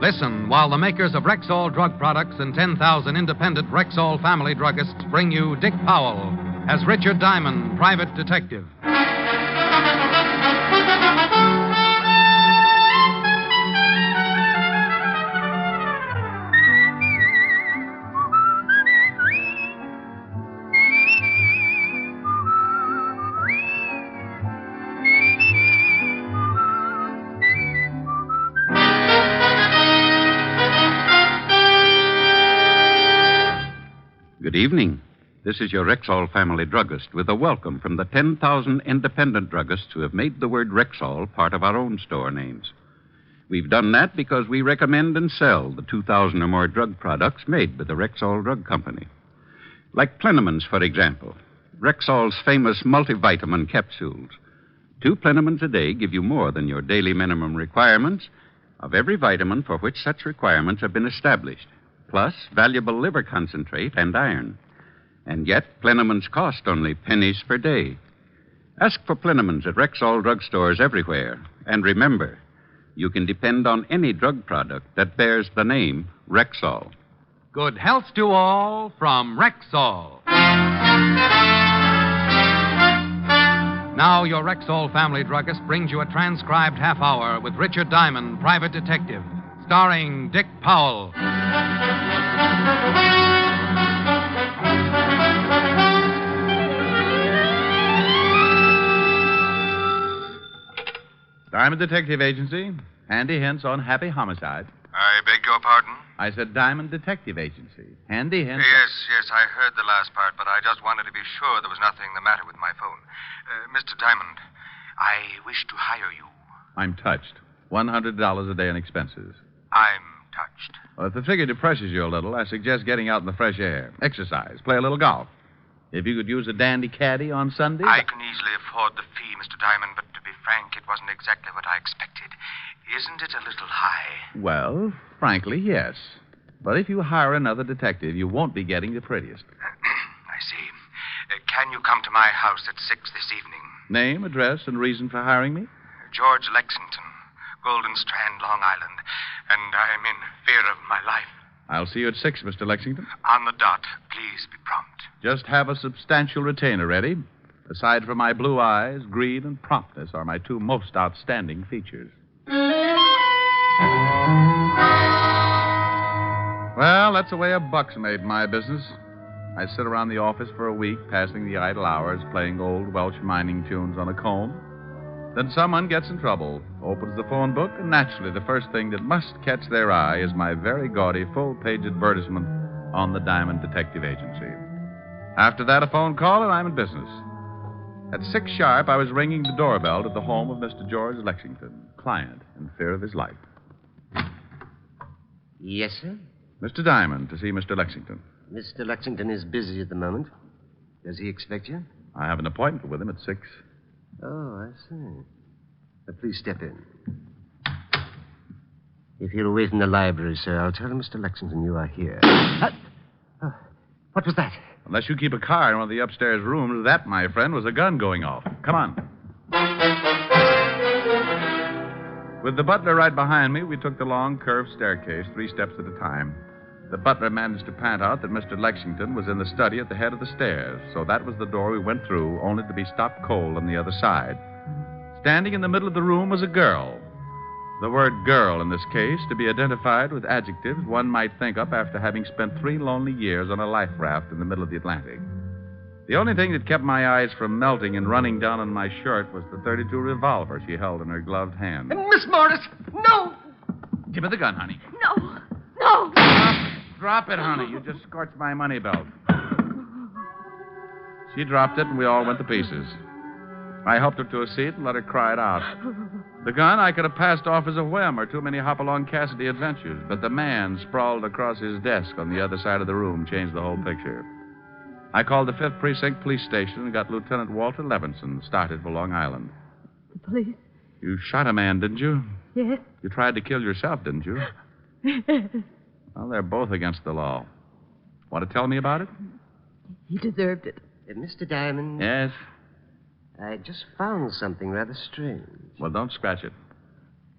Listen while the makers of Rexall drug products and 10,000 independent Rexall family druggists bring you Dick Powell as Richard Diamond, private detective. Good evening. This is your Rexall family druggist with a welcome from the 10,000 independent druggists who have made the word Rexall part of our own store names. We've done that because we recommend and sell the 2,000 or more drug products made by the Rexall Drug Company. Like Plenamins, for example. Rexall's famous multivitamin capsules. 2 Plenamins a day give you more than your daily minimum requirements of every vitamin for which such requirements have been established. Plus valuable liver concentrate and iron. And yet, Plenamins cost only pennies per day. Ask for Plenamins at Rexall drugstores everywhere. And remember, you can depend on any drug product that bears the name Rexall. Good health to all from Rexall. Now, your Rexall family druggist brings you a transcribed half hour with Richard Diamond, private detective, starring Dick Powell. Diamond Detective Agency. Handy hints on happy homicide. I beg your pardon? I said Diamond Detective Agency. Handy hints. Yes, I heard the last part, but I just wanted to be sure there was nothing the matter with my phone. Mr. Diamond, I wish to hire you. I'm touched. $100 a day in expenses. I'm touched. Well, if the figure depresses you a little, I suggest getting out in the fresh air. Exercise. Play a little golf. If you could use a dandy caddy on Sunday. I can easily afford the fee, Mr. Diamond, but to be frank, it wasn't exactly what I expected. Isn't it a little high? Well, frankly, yes. But if you hire another detective, you won't be getting the prettiest. I see. Can you come to my house at 6 this evening? Name, address, and reason for hiring me? George Lexington, Golden Strand, Long Island. And I'm in fear of my life. I'll see you at 6, Mr. Lexington. On the dot. Please be prompt. Just have a substantial retainer ready. Aside from my blue eyes, greed and promptness are my 2 most outstanding features. Well, that's the way a buck's made in my business. I sit around the office for a week, passing the idle hours, playing old Welsh mining tunes on a comb. Then someone gets in trouble, opens the phone book, and naturally the first thing that must catch their eye is my very gaudy full-page advertisement on the Diamond Detective Agency. After that, a phone call, and I'm in business. At 6 sharp, I was ringing the doorbell at the home of Mr. George Lexington, client in fear of his life. Yes, sir? Mr. Diamond, to see Mr. Lexington. Mr. Lexington is busy at the moment. Does he expect you? I have an appointment with him at 6. Oh, I see. Please step in. If you'll wait in the library, sir, I'll tell Mr. Lexington you are here. What was that? Unless you keep a car in one of the upstairs rooms, that, my friend, was a gun going off. Come on. With the butler right behind me, we took the long, curved staircase 3 steps at a time. The butler managed to pant out that Mr. Lexington was in the study at the head of the stairs, so that was the door we went through, only to be stopped cold on the other side. Standing in the middle of the room was a girl. The word girl, in this case, to be identified with adjectives one might think up after having spent 3 lonely years on a life raft in the middle of the Atlantic. The only thing that kept my eyes from melting and running down on my shirt was the .32 revolver she held in her gloved hand. Miss Morris, no! Give me the gun, honey. No, no! Drop it, honey. You just scorched my money belt. She dropped it, and we all went to pieces. I helped her to a seat and let her cry it out. The gun I could have passed off as a whim or too many Hopalong Cassidy adventures, but the man sprawled across his desk on the other side of the room changed the whole picture. I called the 5th Precinct Police Station and got Lieutenant Walter Levinson started for Long Island. The police? You shot a man, didn't you? Yes. You tried to kill yourself, didn't you? Well, they're both against the law. Want to tell me about it? He deserved it. Mr. Diamond? Yes? I just found something rather strange. Well, don't scratch it.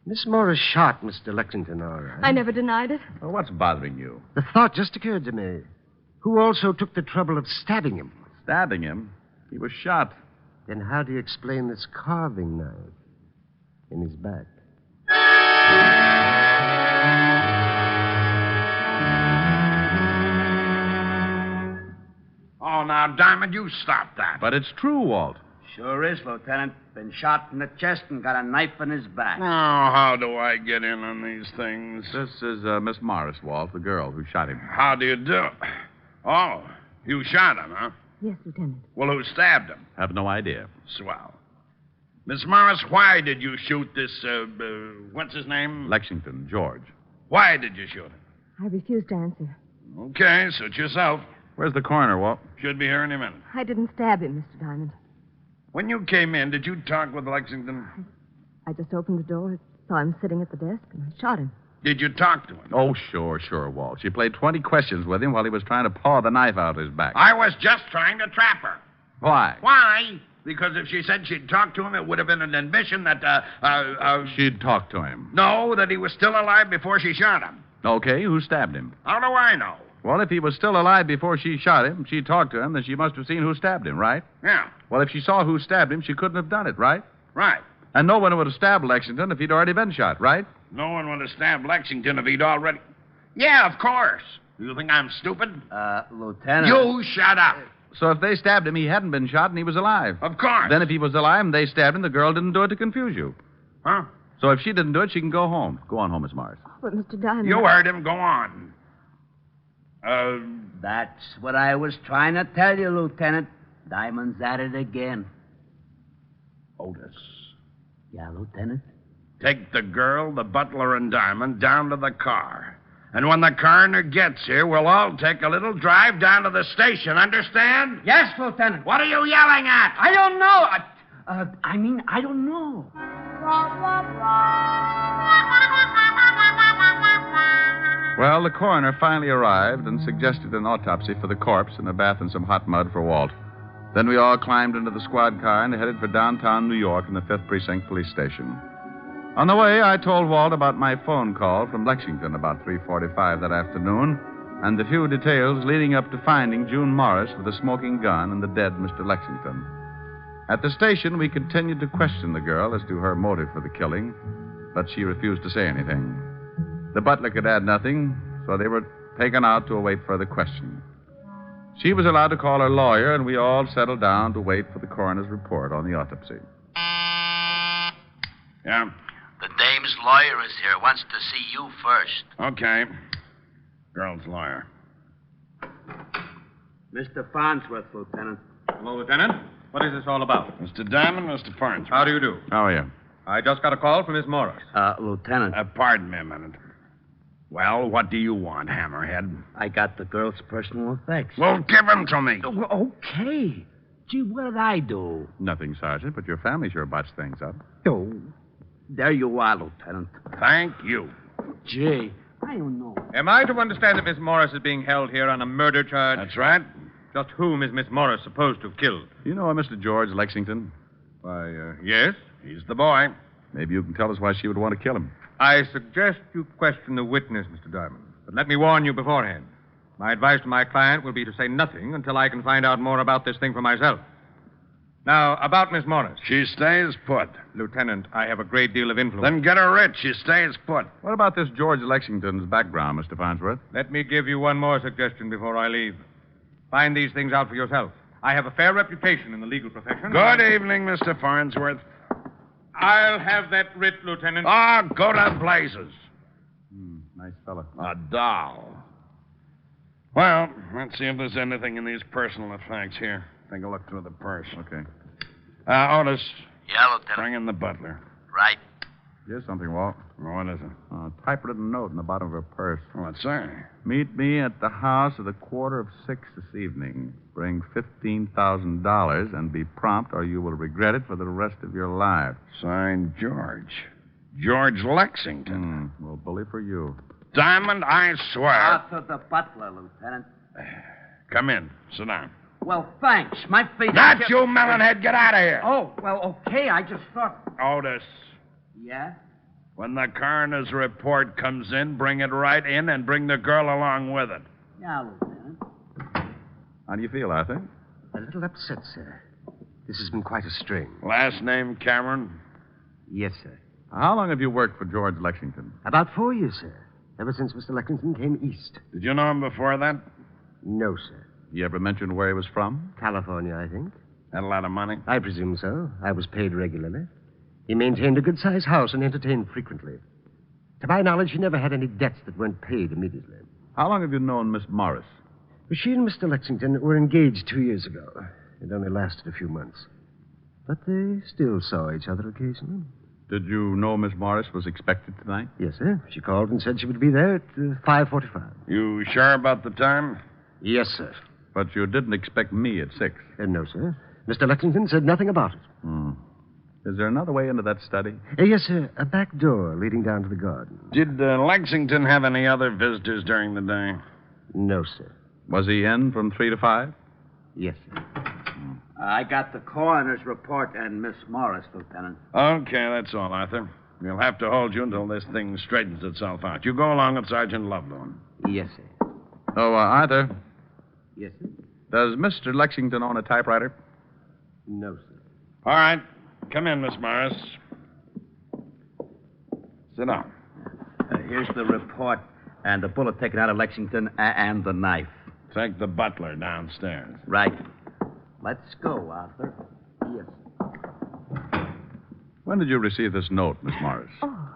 Miss Morris shot Mr. Lexington, all right. I never denied it. Well, what's bothering you? The thought just occurred to me. Who also took the trouble of stabbing him? Stabbing him? He was shot. Then how do you explain this carving knife in his back? Oh, now, Diamond, you stop that. But it's true, Walt. Sure is, Lieutenant. Been shot in the chest and got a knife in his back. Oh, how do I get in on these things? This is Miss Morris, Walt, the girl who shot him. How do you do? Oh, you shot him, huh? Yes, Lieutenant. Well, who stabbed him? Have no idea. Swell. Miss Morris, why did you shoot this, what's his name? Lexington, George. Why did you shoot him? I refused to answer. Okay, suit yourself. Where's the coroner, Walt? Should be here any minute. I didn't stab him, Mr. Diamond. When you came in, did you talk with Lexington? I just opened the door, saw him sitting at the desk, and I shot him. Did you talk to him? Oh, sure, Walt. She played 20 questions with him while he was trying to paw the knife out of his back. I was just trying to trap her. Why? Why? Because if she said she'd talk to him, it would have been an admission that, She'd talk to him. No, that he was still alive before she shot him. Okay, who stabbed him? How do I know? Well, if he was still alive before she shot him, she talked to him, then she must have seen who stabbed him, right? Yeah, Well, if she saw who stabbed him, she couldn't have done it, right? right. And no one would have stabbed Lexington if he'd already been shot, right? No one would have stabbed Lexington if he'd already... Yeah, of course. You think I'm stupid? Lieutenant. You shut up. So if they stabbed him, he hadn't been shot and he was alive. Of course. Then if he was alive and they stabbed him, the girl didn't do it to confuse you. Huh? So if she didn't do it, she can go home. Go on home, Miss Morris. But, Mr. Diamond... You heard him. Go on. That's what I was trying to tell you, Lieutenant. Diamond's at it again. Otis, Yeah, Lieutenant? take the girl, the butler, and Diamond down to the car. And when the coroner gets here, we'll all take a little drive down to the station. Understand? Yes, Lieutenant. What are you yelling at? I don't know. I don't know. Well, the coroner finally arrived and suggested an autopsy for the corpse and a bath in some hot mud for Walt. Then we all climbed into the squad car and headed for downtown New York and the 5th Precinct Police Station. On the way, I told Walt about my phone call from Lexington about 3:45 that afternoon and the few details leading up to finding June Morris with a smoking gun and the dead Mr. Lexington. At the station, we continued to question the girl as to her motive for the killing, but she refused to say anything. The butler could add nothing, so they were taken out to await further questioning. She was allowed to call her lawyer, and we all settled down to wait for the coroner's report on the autopsy. Yeah. The dame's lawyer is here. Wants to see you first. Okay. Girl's lawyer. Mr. Farnsworth, Lieutenant. Hello, Lieutenant. What is this all about? Mr. Diamond, Mr. Farnsworth. How do you do? How are you? I just got a call from Miss Morris. Lieutenant. Pardon me a minute. Well, what do you want, Hammerhead? I got the girl's personal effects. Well, give them to me. Okay. Gee, what did I do? Nothing, Sergeant, but your family sure botched things up. Oh, there you are, Lieutenant. Thank you. Gee, I don't know. Am I to understand that Miss Morris is being held here on a murder charge? That's right. Just whom is Miss Morris supposed to have killed? You know a Mr. George Lexington? Why, yes. He's the boy. Maybe you can tell us why she would want to kill him. I suggest you question the witness, Mr. Diamond. But let me warn you beforehand. My advice to my client will be to say nothing until I can find out more about this thing for myself. Now, about Miss Morris. She stays put. Lieutenant, I have a great deal of influence. Then get her rich. She stays put. What about this George Lexington's background, Mr. Farnsworth? Let me give you one more suggestion before I leave. Find these things out for yourself. I have a fair reputation in the legal profession. Good evening, Mr. Farnsworth. I'll have that writ, Lieutenant. Go to blazes. Nice fella. A doll. Well, let's see if there's anything in these personal effects here. Take a look through the purse. Okay. Otis, Yeah, Lieutenant. bring in the butler. Right. Here's something, Walt. What is it? A typewritten note in the bottom of her purse. What's that? Meet me at the house at 5:15 this evening. Bring $15,000 and be prompt, or you will regret it for the rest of your life. Signed, George. George Lexington. Well, bully for you. Diamond, I swear. Out to the butler, Lieutenant. Come in. Sit down. Well, thanks. My face... That's you, melonhead. Get out of here. Oh, well, okay. I just thought... Otis. Yeah? When the coroner's report comes in, bring it right in and bring the girl along with it. Yeah, Lieutenant. How do you feel, Arthur? A little upset, sir. This has been quite a strain. Last name Cameron? Yes, sir. How long have you worked for George Lexington? About 4 years, sir. Ever since Mr. Lexington came east. Did you know him before that? No, sir. You ever mentioned where he was from? California, I think. Had a lot of money? I presume so. I was paid regularly. He maintained a good-sized house and entertained frequently. To my knowledge, he never had any debts that weren't paid immediately. How long have you known Miss Morris? She and Mr. Lexington were engaged 2 years ago. It only lasted a few months. But they still saw each other occasionally. Did you know Miss Morris was expected tonight? Yes, sir. She called and said she would be there at 5:45. You sure about the time? Yes, sir. But you didn't expect me at 6. No, sir. Mr. Lexington said nothing about it. Is there another way into that study? Yes, sir. A back door leading down to the garden. Did Lexington have any other visitors during the day? No, sir. Was he in from 3 to 5? Yes, sir. I got the coroner's report and Miss Morris, Lieutenant. Okay, that's all, Arthur. We'll have to hold you until this thing straightens itself out. You go along with Sergeant Loveloon. Yes, sir. Oh, Arthur, Yes, sir. does Mr. Lexington own a typewriter? No, sir. All right. Come in, Miss Morris. Sit down. Here's the report and the bullet taken out of Lexington and the knife. Take the butler downstairs. Right. Let's go, Arthur. Yes. When did you receive this note, Miss Morris? Oh,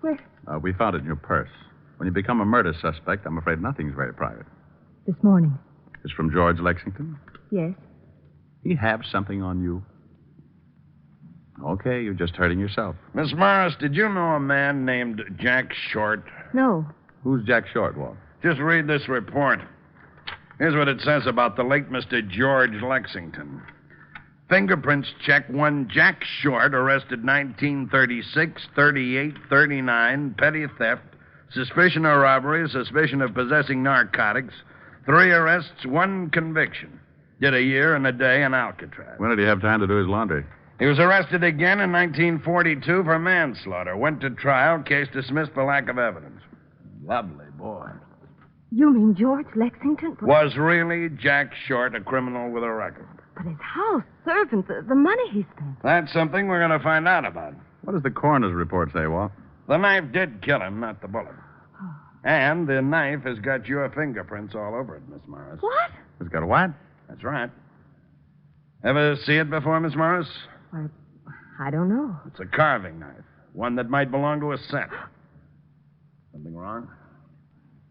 where? We found it in your purse. When you become a murder suspect, I'm afraid nothing's very private. This morning. It's from George Lexington? Yes. He have something on you? Okay, you're just hurting yourself. Miss Morris, did you know a man named Jack Short? No. Who's Jack Short, Walt? Just read this report. Here's what it says about the late Mr. George Lexington. Fingerprints check one Jack Short, arrested 1936, 38, 39, petty theft, suspicion of robbery, suspicion of possessing narcotics, 3 arrests, 1 conviction. Did a year and a day in Alcatraz. When did he have time to do his laundry? He was arrested again in 1942 for manslaughter. Went to trial, case dismissed for lack of evidence. Lovely boy. You mean George Lexington? Was really Jack Short a criminal with a record? But his house, servants, the money he spent. That's something we're going to find out about. What does the coroner's report say, Walt? The knife did kill him, not the bullet. And the knife has got your fingerprints all over it, Miss Morris. What? It's got a what? That's right. Ever see it before, Miss Morris? I don't know. It's a carving knife. One that might belong to a set. Something wrong?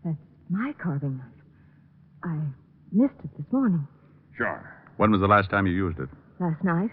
That's my carving knife. I missed it this morning. Sure. When was the last time you used it? Last night.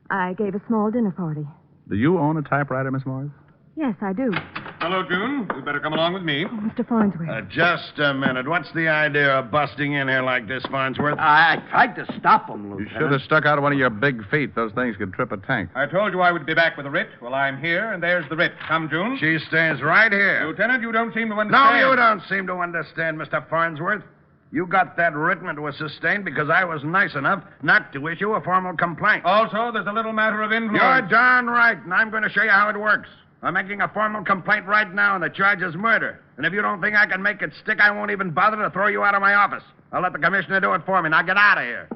I gave a small dinner party. Do you own a typewriter, Miss Morris? Yes, I do. Hello, June. You'd better come along with me. Oh, Mr. Farnsworth. Just a minute. What's the idea of busting in here like this, Farnsworth? I tried to stop him, You Lieutenant. should have stuck out one of your big feet. Those things could trip a tank. I told you I would be back with the writ. Well, I'm here, and there's the writ. Come, June. She stays right here. Lieutenant, you don't seem to No, understand. you don't seem to understand, Mr. Farnsworth. You got that written and it was sustained because I was nice enough not to issue a formal complaint. Also, there's a little matter of influence. You're darn right, and I'm going to show you how it works. I'm making a formal complaint right now, and the charge is murder. And if you don't think I can make it stick, I won't even bother to throw you out of my office. I'll let the commissioner do it for me. Now get out of here.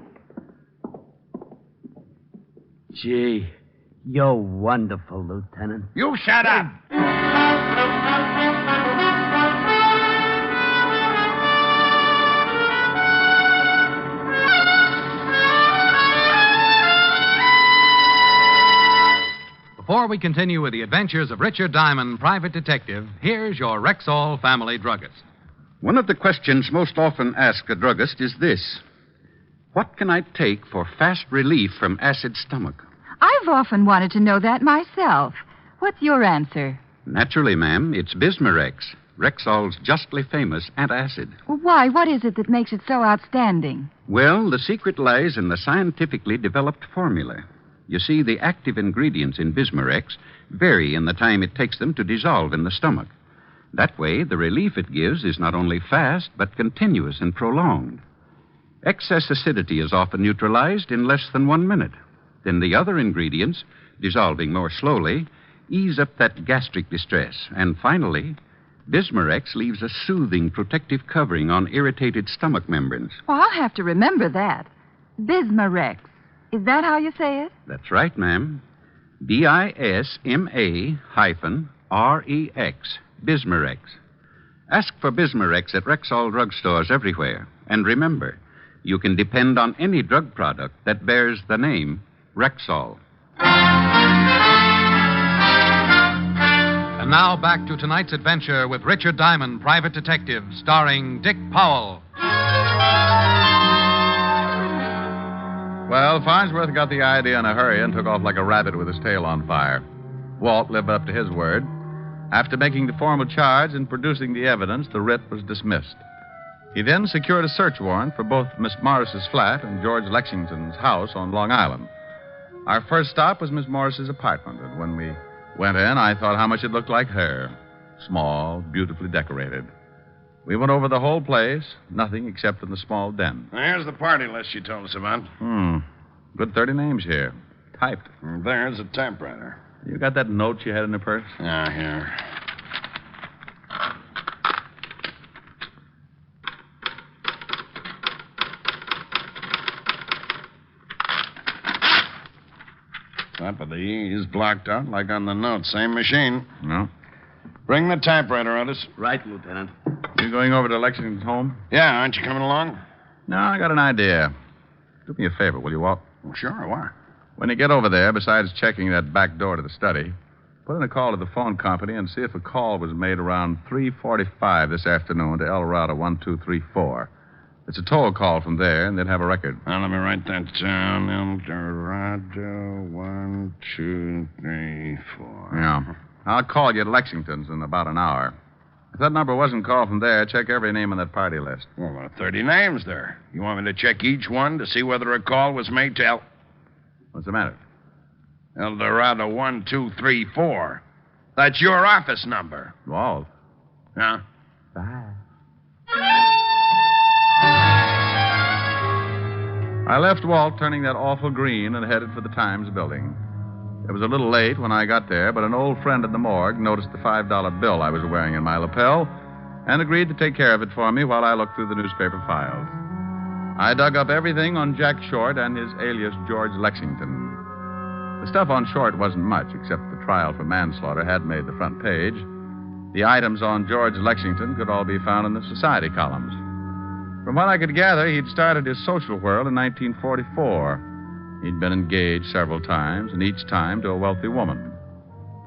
Gee, you're wonderful, Lieutenant. You shut up. Before we continue with the adventures of Richard Diamond, private detective, here's your Rexall family druggist. One of the questions most often asked a druggist is this: what can I take for fast relief from acid stomach? I've often wanted to know that myself. What's your answer? Naturally, ma'am, it's Bismarex, Rexall's justly famous antacid. Well, why? What is it that makes it so outstanding? Well, the secret lies in the scientifically developed formula. You see, the active ingredients in Bismarex vary in the time it takes them to dissolve in the stomach. That way, the relief it gives is not only fast, but continuous and prolonged. Excess acidity is often neutralized in less than 1 minute. Then the other ingredients, dissolving more slowly, ease up that gastric distress. And finally, Bismarex leaves a soothing protective covering on irritated stomach membranes. Well, I'll have to remember that. Bismarex. Is that how you say it? That's right, ma'am. BISMA-REX. Bismarex. Ask for Bismarex at Rexall drugstores everywhere. And remember, you can depend on any drug product that bears the name Rexall. And now back to tonight's adventure with Richard Diamond, Private Detective, starring Dick Powell. Well, Farnsworth got the idea in a hurry and took off like a rabbit with his tail on fire. Walt lived up to his word. After making the formal charge and producing the evidence, the writ was dismissed. He then secured a search warrant for both Miss Morris's flat and George Lexington's house on Long Island. Our first stop was Miss Morris's apartment, and when we went in, I thought how much it looked like her. Small, beautifully decorated. We went over the whole place, nothing except in the small den. Here's the party list you told us about. Good 30 names here. Typed. There's a typewriter. You got that note you had in the purse? Yeah, here. Top of the E is blocked out like on the note. Same machine. No. Bring the typewriter, Otis. Right, Lieutenant. You going over to Lexington's home? Yeah, aren't you coming along? No, I got an idea. Do me a favor, will you, Walt? Well, sure, why? When you get over there, besides checking that back door to the study, put in a call to the phone company and see if a call was made around 3:45 this afternoon to El Dorado 1234. It's a toll call from there, and they'd have a record. Now, let me write that down. El Dorado 1234. Yeah. I'll call you at Lexington's in about an hour. If that number wasn't called from there, check every name on that party list. Well, about 30 names there. You want me to check each one to see whether a call was made to El... What's the matter? El Dorado 1234. That's your office number. Walt. Huh? Bye. I left Walt turning that awful green and headed for the Times building. It was a little late when I got there, but an old friend at the morgue noticed the $5 bill I was wearing in my lapel and agreed to take care of it for me while I looked through the newspaper files. I dug up everything on Jack Short and his alias George Lexington. The stuff on Short wasn't much, except the trial for manslaughter had made the front page. The items on George Lexington could all be found in the society columns. From what I could gather, he'd started his social whirl in 1944. He'd been engaged several times, and each time to a wealthy woman.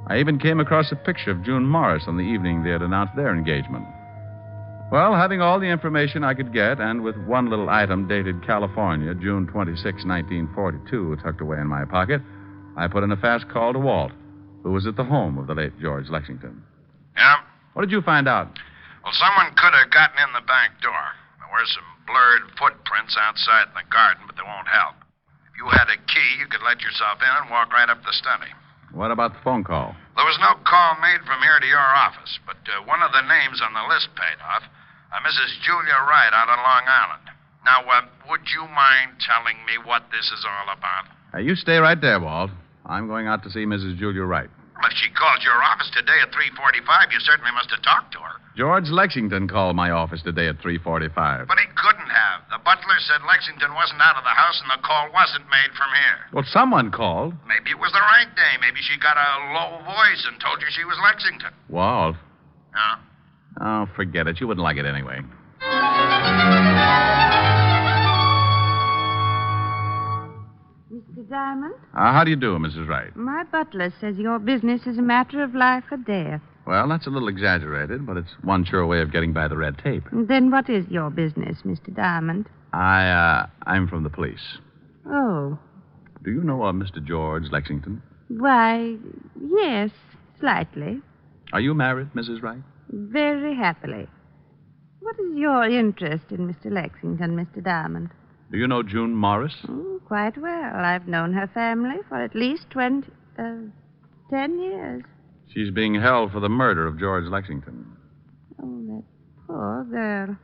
I even came across a picture of June Morris on the evening they had announced their engagement. Well, having all the information I could get, and with one little item dated California, June 26, 1942, tucked away in my pocket, I put in a fast call to Walt, who was at the home of the late George Lexington. Yeah? What did you find out? Well, someone could have gotten in the back door. There were some blurred footprints outside in the garden, but they won't help. If you had a key, you could let yourself in and walk right up the study. What about the phone call? There was no call made from here to your office, but one of the names on the list paid off. Mrs. Julia Wright out on Long Island. Now, would you mind telling me what this is all about? You stay right there, Walt. I'm going out to see Mrs. Julia Wright. Well, if she called your office today at 3:45, you certainly must have talked to her. George Lexington called my office today at 3:45. But he couldn't have. The butler said Lexington wasn't out of the house and the call wasn't made from here. Well, someone called. Maybe it was the right day. Maybe she got a low voice and told you she was Lexington. Walt. Huh? Oh, forget it. You wouldn't like it anyway. Mr. Diamond? How do you do, Mrs. Wright? My butler says your business is a matter of life or death. Well, that's a little exaggerated, but it's one sure way of getting by the red tape. Then what is your business, Mr. Diamond? I'm from the police. Oh. Do you know Mr. George Lexington? Why, yes, slightly. Are you married, Mrs. Wright? Very happily. What is your interest in Mr. Lexington, Mr. Diamond? Do you know June Morris? Oh, quite well. I've known her family for at least 10 years. She's being held for the murder of George Lexington. Oh, that poor girl.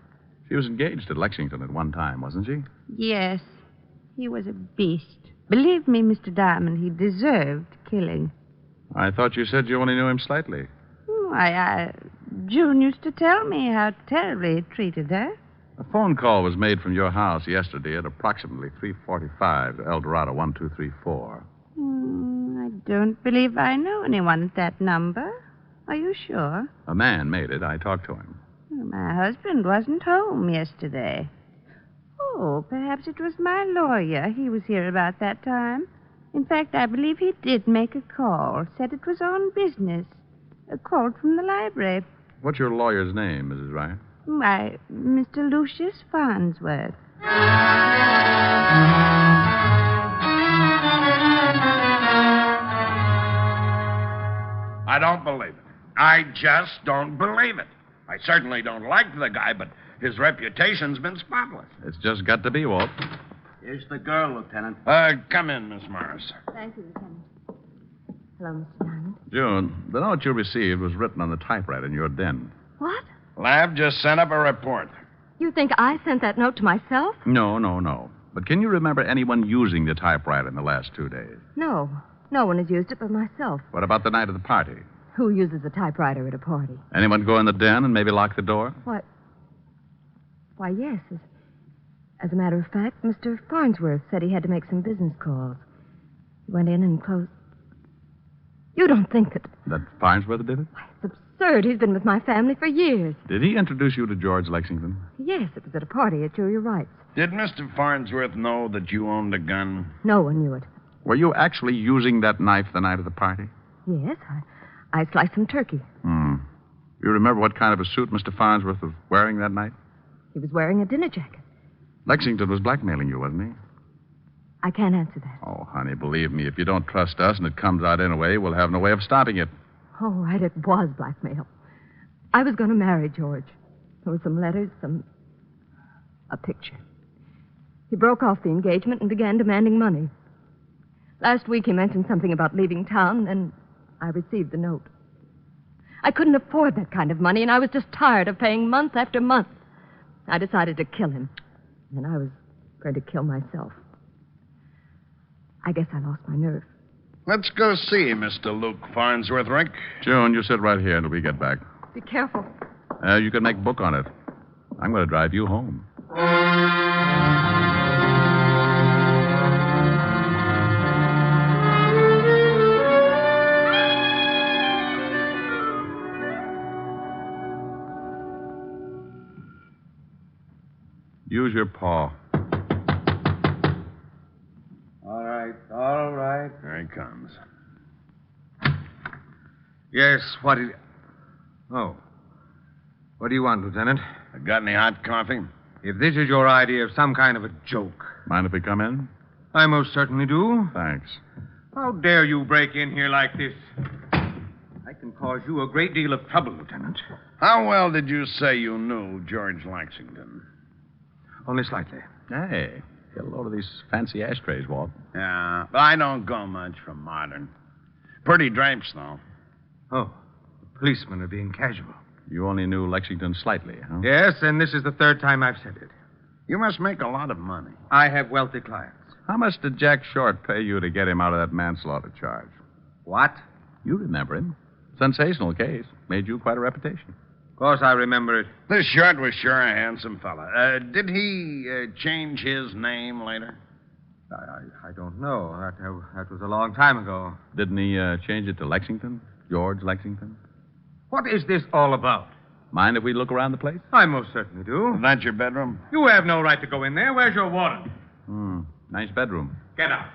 She was engaged at Lexington at one time, wasn't she? Yes. He was a beast. Believe me, Mr. Diamond, he deserved killing. I thought you said you only knew him slightly. June used to tell me how terribly he treated her. A phone call was made from your house yesterday at approximately 3:45 to El Dorado 1234. I don't believe I know anyone at that number. Are you sure? A man made it. I talked to him. My husband wasn't home yesterday. Oh, perhaps it was my lawyer. He was here about that time. In fact, I believe he did make a call. Said it was on business. A call from the library. What's your lawyer's name, Mrs. Ryan? Why, Mr. Lucius Farnsworth. I don't believe it. I just don't believe it. I certainly don't like the guy, but his reputation's been spotless. It's just got to be, Walt. Here's the girl, Lieutenant. Come in, Miss Morris. Thank you, Lieutenant. Hello, Mr. Diamond. June, the note you received was written on the typewriter in your den. What? Lav just sent up a report. You think I sent that note to myself? No. But can you remember anyone using the typewriter in the last 2 days? No. No one has used it but myself. What about the night of the party? Who uses a typewriter at a party? Anyone go in the den and maybe lock the door? What? Why, yes. As a matter of fact, Mr. Farnsworth said he had to make some business calls. He went in and closed. You don't think that... That Farnsworth did it? Why, it's absurd. He's been with my family for years. Did he introduce you to George Lexington? Yes, it was at a party at Julia Wright's. Did Mr. Farnsworth know that you owned a gun? No one knew it. Were you actually using that knife the night of the party? Yes, I sliced some turkey. You remember what kind of a suit Mr. Farnsworth was wearing that night? He was wearing a dinner jacket. Lexington was blackmailing you, wasn't he? I can't answer that. Oh, honey, believe me, if you don't trust us and it comes out anyway, we'll have no way of stopping it. Oh, right, it was blackmail. I was going to marry George. There were some letters, a picture. He broke off the engagement and began demanding money. Last week he mentioned something about leaving town, and I received the note. I couldn't afford that kind of money, and I was just tired of paying month after month. I decided to kill him, and I was going to kill myself. I guess I lost my nerve. Let's go see Mr. Luke Farnsworth, Rick. June, you sit right here until we get back. Be careful. You can make book on it. I'm going to drive you home. Use your paw. All right. There he comes. Yes, what do you... Oh. What do you want, Lieutenant? Got any hot coffee? If this is your idea of some kind of a joke... Mind if we come in? I most certainly do. Thanks. How dare you break in here like this? I can cause you a great deal of trouble, Lieutenant. How well did you say you knew George Lexington? Only slightly. Hey, get a load of these fancy ashtrays, Walt. Yeah, but I don't go much for modern. Pretty drapes, though. Oh, the policemen are being casual. You only knew Lexington slightly, huh? Yes, and this is the third time I've said it. You must make a lot of money. I have wealthy clients. How much did Jack Short pay you to get him out of that manslaughter charge? What? You remember him. Sensational case. Made you quite a reputation. Of course I remember it. This Short was sure a handsome fella. Did he change his name later? I don't know. That was a long time ago. Didn't he change it to Lexington? George Lexington? What is this all about? Mind if we look around the place? I most certainly do. Is that your bedroom? You have no right to go in there. Where's your warrant? Nice bedroom. Get out.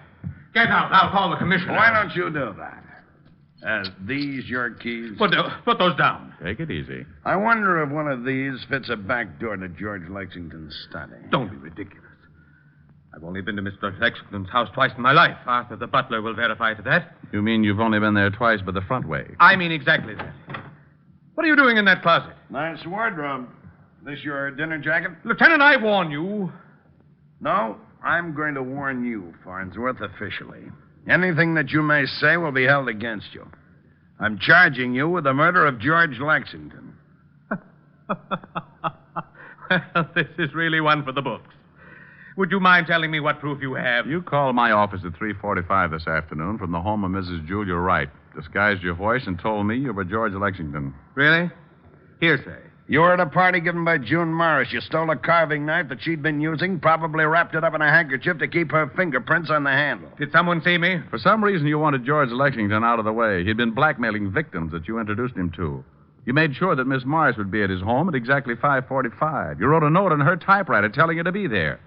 Get out. I'll call the commissioner. Why don't you do that? These your keys? Put those down. Take it easy. I wonder if one of these fits a back door to George Lexington's study. Don't be ridiculous. I've only been to Mr. Lexington's house twice in my life. Arthur, the butler, will verify to that. You mean you've only been there twice but the front way? I mean exactly that. What are you doing in that closet? Nice wardrobe. This your dinner jacket? Lieutenant, I warn you. No, I'm going to warn you, Farnsworth, officially. Anything that you may say will be held against you. I'm charging you with the murder of George Lexington. Well, this is really one for the books. Would you mind telling me what proof you have? You called my office at 3:45 this afternoon from the home of Mrs. Julia Wright. Disguised your voice and told me you were George Lexington. Really? Hearsay. You were at a party given by June Morris. You stole a carving knife that she'd been using, probably wrapped it up in a handkerchief to keep her fingerprints on the handle. Did someone see me? For some reason, you wanted George Lexington out of the way. He'd been blackmailing victims that you introduced him to. You made sure that Miss Morris would be at his home at exactly 5:45. You wrote a note on her typewriter telling her to be there.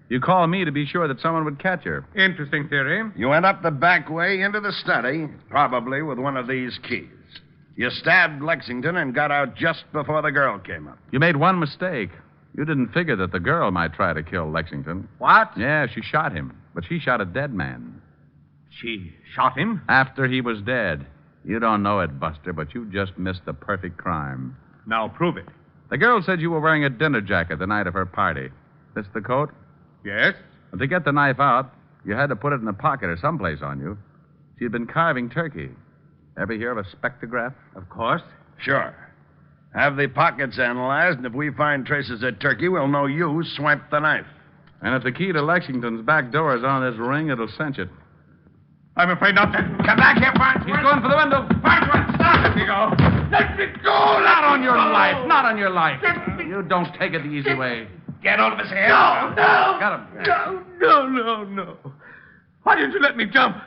You called me to be sure that someone would catch her. Interesting theory. You went up the back way into the study, probably with one of these keys. You stabbed Lexington and got out just before the girl came up. You made one mistake. You didn't figure that the girl might try to kill Lexington. What? Yeah, she shot him. But she shot a dead man. She shot him? After he was dead. You don't know it, Buster, but you just missed the perfect crime. Now prove it. The girl said you were wearing a dinner jacket the night of her party. This the coat? Yes. Well, to get the knife out, you had to put it in a pocket or someplace on you. She had been carving turkey. Ever hear of a spectrograph? Of course. Sure. Have the pockets analyzed, and if we find traces of turkey, we'll know you swiped the knife. And if the key to Lexington's back door is on this ring, it'll cinch it. I'm afraid not to. Come back here, Farnsworth. He's going for the window. Farnsworth, stop! Let me go. Let me go! Not on your life. Not on your life. You don't take it the easy way. Get hold of his hair. No! Got him. No. Why didn't you let me jump?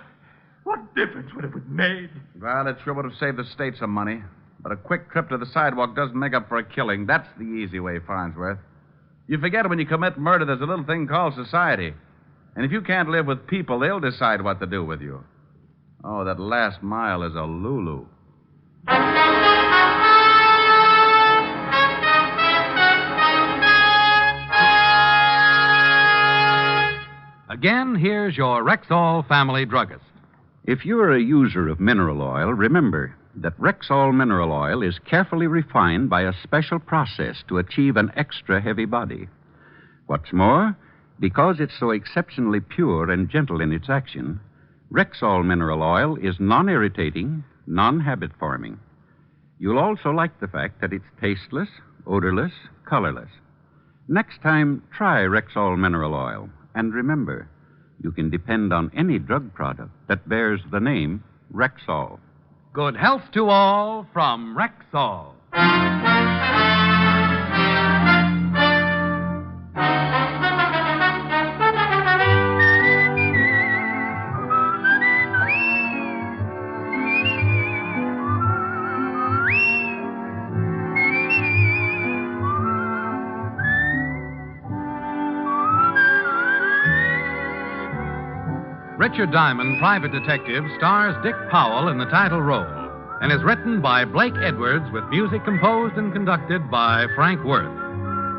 What difference would it have made? Well, it sure would have saved the state some money. But a quick trip to the sidewalk doesn't make up for a killing. That's the easy way, Farnsworth. You forget when you commit murder, there's a little thing called society. And if you can't live with people, they'll decide what to do with you. Oh, that last mile is a Lulu. Again, here's your Rexall family druggist. If you're a user of mineral oil, remember that Rexall mineral oil is carefully refined by a special process to achieve an extra heavy body. What's more, because it's so exceptionally pure and gentle in its action, Rexall mineral oil is non-irritating, non-habit-forming. You'll also like the fact that it's tasteless, odorless, colorless. Next time, try Rexall mineral oil. And remember, you can depend on any drug product that bears the name Rexall. Good health to all from Rexall. Richard Diamond, Private Detective, stars Dick Powell in the title role and is written by Blake Edwards with music composed and conducted by Frank Worth.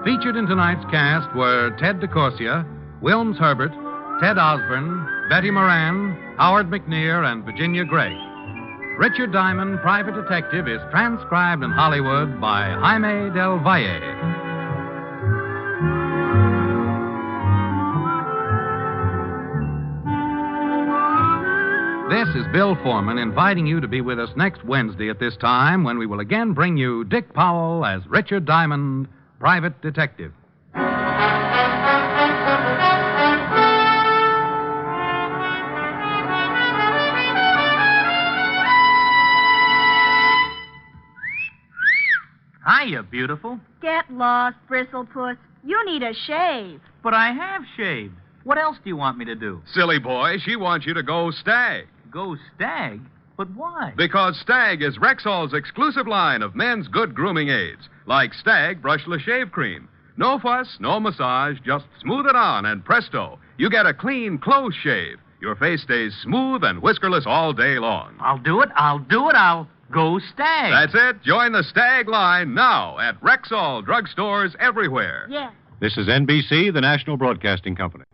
Featured in tonight's cast were Ted Corsia, Wilms Herbert, Ted Osborne, Betty Moran, Howard McNear, and Virginia Gregg. Richard Diamond, Private Detective, is transcribed in Hollywood by Jaime del Valle. This is Bill Forman inviting you to be with us next Wednesday at this time when we will again bring you Dick Powell as Richard Diamond, Private Detective. Hiya, beautiful. Get lost, Bristlepuss. You need a shave. But I have shaved. What else do you want me to do? Silly boy, she wants you to go Stag. Go Stag? But why? Because Stag is Rexall's exclusive line of men's good grooming aids, like Stag Brushless Shave Cream. No fuss, no massage, just smooth it on, and presto, you get a clean, close shave. Your face stays smooth and whiskerless all day long. I'll do it. I'll go Stag. That's it. Join the Stag line now at Rexall drugstores everywhere. Yeah. This is NBC, the National Broadcasting Company.